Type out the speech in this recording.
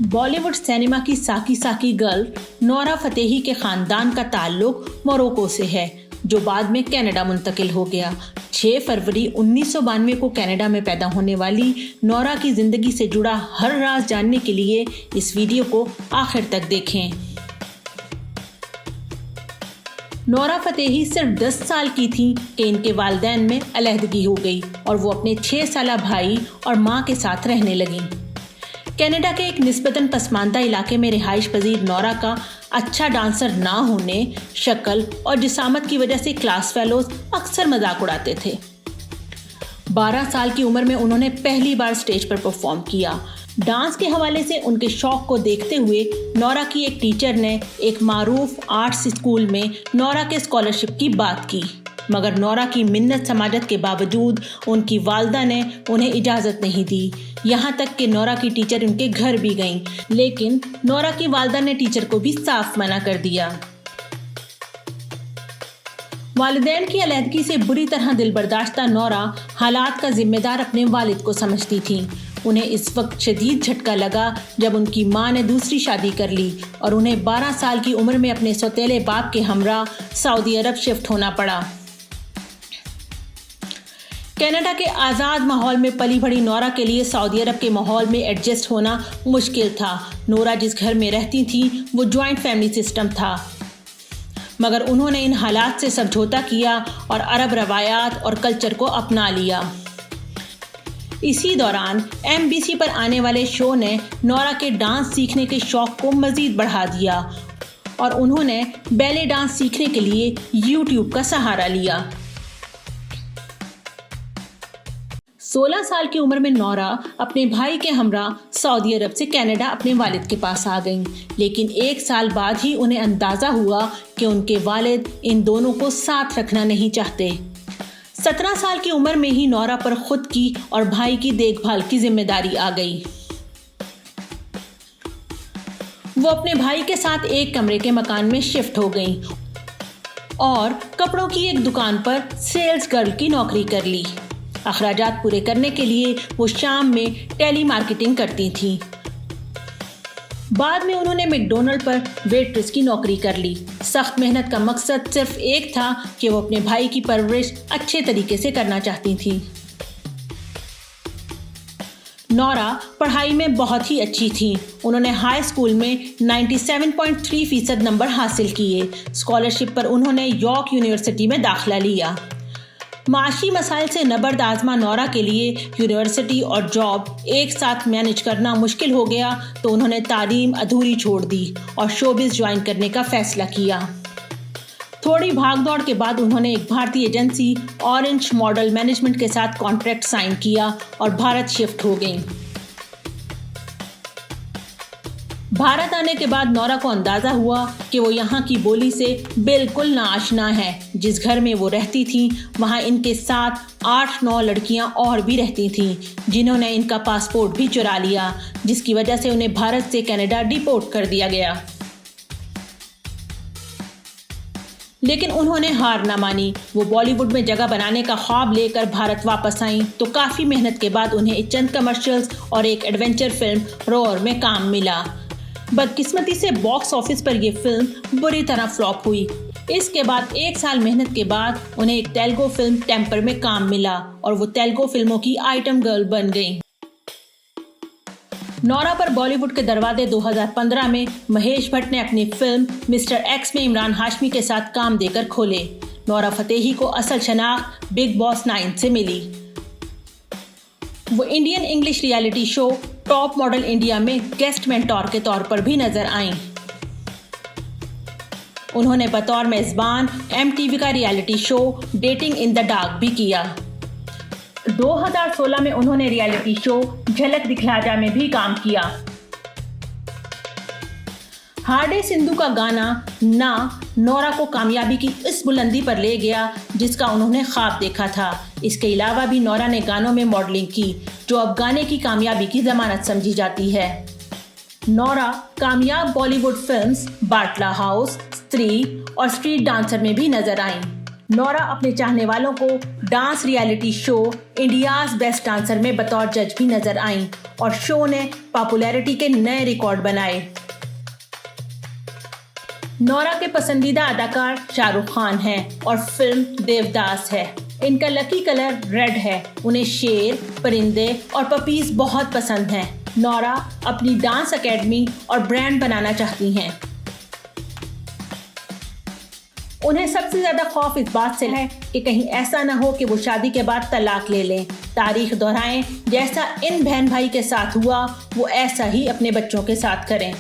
Bollywood cinema की साकी साकी गर्ल नोरा फतेही के खानदान का ताल्लुक मोरक्को से है, जो बाद में कनाडा मुंतकिल हो गया। 6 फरवरी 1992 को कनाडा में पैदा होने वाली नोरा की जिंदगी से जुड़ा हर राज जानने के लिए इस वीडियो को आखिर तक देखें। नोरा फतेही सिर्फ 10 साल की थी कि इनके वालिदैन में अलहदगी हो गई और वो अपने 6 साला भाई और माँ के साथ रहने लगीं। कनाडा के एक निस्बतन पसमानदा इलाके में रिहाइश पजीर नोरा का अच्छा डांसर ना होने, शक्ल और जिसामत की वजह से क्लास फेलोज अक्सर मजाक उड़ाते थे। 12 साल की उम्र में उन्होंने पहली बार स्टेज पर परफॉर्म किया। डांस के हवाले से उनके शौक को देखते हुए नोरा की एक टीचर ने एक मारूफ आर्ट्स स्कूल में नोरा के स्कॉलरशिप की बात की, मगर नोरा की मिन्नत समाजत के बावजूद उनकी वालदा ने उन्हें इजाज़त नहीं दी। यहाँ तक कि नोरा की टीचर उनके घर भी गईं, लेकिन नोरा की वालदा ने टीचर को भी साफ मना कर दिया। वालिदैन की अलहदगी से बुरी तरह दिलबर्दाश्ता नोरा हालात का जिम्मेदार अपने वालिद को समझती थी। उन्हें इस वक्त शदीद झटका लगा जब उनकी मां ने दूसरी शादी कर ली और उन्हें 12 साल की उम्र में अपने सौतेले बाप के हमरा सऊदी अरब शिफ्ट होना पड़ा। कनाडा के आज़ाद माहौल में पली बड़ी नोरा के लिए सऊदी अरब के माहौल में एडजस्ट होना मुश्किल था। नोरा जिस घर में रहती थी वो जॉइंट फैमिली सिस्टम था, मगर उन्होंने इन हालात से समझौता किया और अरब रवायात और कल्चर को अपना लिया। इसी दौरान MBC पर आने वाले शो ने नोरा के डांस सीखने के शौक को मज़ीद बढ़ा दिया और उन्होंने बैले डांस सीखने के लिए YouTube का सहारा लिया। 16 साल की उम्र में नोरा अपने भाई के हमरा सऊदी अरब से कनाडा अपने वालिद के पास आ गईं, लेकिन 1 साल बाद ही उन्हें अंदाज़ा हुआ कि उनके वालिद इन दोनों को साथ रखना नहीं चाहते। 17 साल की उम्र में ही नोरा पर खुद की और भाई की देखभाल की जिम्मेदारी आ गई। वो अपने भाई के साथ एक कमरे के मकान में शिफ्ट हो गईं और कपड़ों की एक दुकान पर सेल्स गर्ल की नौकरी कर ली। अखराजात पूरे करने के लिए वो शाम में टेली मार्केटिंग करती थीं। बाद में उन्होंने मैकडोनल्ड पर वेट्रेस की नौकरी कर ली। सख्त मेहनत का मकसद सिर्फ एक था कि वो अपने भाई की परवरिश अच्छे तरीके से करना चाहती थी। नोरा पढ़ाई में बहुत ही अच्छी थी। उन्होंने हाई स्कूल में 97.3% नंबर हासिल किए। स्कॉलरशिप पर उन्होंने यॉर्क यूनिवर्सिटी में दाखिला लिया। माशी मसाइल से नबर्द आजमा नोरा के लिए यूनिवर्सिटी और जॉब एक साथ मैनेज करना मुश्किल हो गया, तो उन्होंने तालीम अधूरी छोड़ दी और शोबिज़ ज्वाइन करने का फैसला किया। थोड़ी भागदौड़ के बाद उन्होंने एक भारतीय एजेंसी ऑरेंज मॉडल मैनेजमेंट के साथ कॉन्ट्रैक्ट साइन किया और भारत शिफ्ट हो गईं। भारत आने के बाद नोरा को अंदाज़ा हुआ कि वो यहाँ की बोली से बिल्कुल नाआशना है। जिस घर में वो रहती थी वहाँ इनके साथ 8-9 लड़कियाँ और भी रहती थीं, जिन्होंने इनका पासपोर्ट भी चुरा लिया, जिसकी वजह से उन्हें भारत से कनाडा डिपोर्ट कर दिया गया। लेकिन उन्होंने हार ना मानी। वो बॉलीवुड में जगह बनाने का ख्वाब लेकर भारत वापस आईं, तो काफ़ी मेहनत के बाद उन्हें चंद कमर्शियल्स और एक एडवेंचर फिल्म रोअर में काम मिला। बदकिस्मती से बॉक्स ऑफिस पर यह फिल्म बुरी तरह फ्लॉप हुई। इसके बाद 1 साल मेहनत के बाद उन्हें एक तेलुगु फिल्म टेम्पर में काम मिला और वो तेलुगु फिल्मों की आइटम गर्ल बन गई। नोरा पर बॉलीवुड के दरवाजे 2015 में महेश भट्ट ने अपनी फिल्म मिस्टर एक्स में इमरान हाशमी के साथ काम देकर खोले। नोरा फतेही को असल शनाख्त बिग बॉस 9 से मिली। वो Indian English reality show top model India में गेस्ट मेंटोर के तौर पर भी नजर आईं। उन्होंने बतौर मेजबान MTV का reality show dating in the dark भी किया। 2016 में उन्होंने रियलिटी शो झलक दिखला जा में भी काम किया। हार्डे सिंधु का गाना ना नोरा को कामयाबी की इस बुलंदी पर ले गया जिसका उन्होंने ख्वाब देखा था। इसके अलावा भी नोरा ने गानों में मॉडलिंग की, जो अब गाने की कामयाबी की जमानत समझी जाती है। नोरा कामयाब बॉलीवुड फिल्म्स बाटला हाउस, स्त्री और स्ट्रीट डांसर में भी नजर आईं। नोरा अपने चाहने वालों को dance reality show India's best dancer में बतौर जज भी नजर आईं और शो ने पॉपुलैरिटी के नए रिकॉर्ड बनाए। नोरा के पसंदीदा अदाकार शाहरुख खान हैं और फिल्म देवदास है। इनका लकी कलर रेड है। उन्हें शेर, परिंदे और पपीज बहुत पसंद हैं। नोरा अपनी डांस एकेडमी और ब्रांड बनाना चाहती हैं। उन्हें सबसे ज्यादा खौफ इस बात से है कि कहीं ऐसा ना हो कि वो शादी के बाद तलाक ले लें। तारीख दोहराएं, जैसा इन बहन भाई के साथ हुआ वो ऐसा ही अपने बच्चों के साथ करें।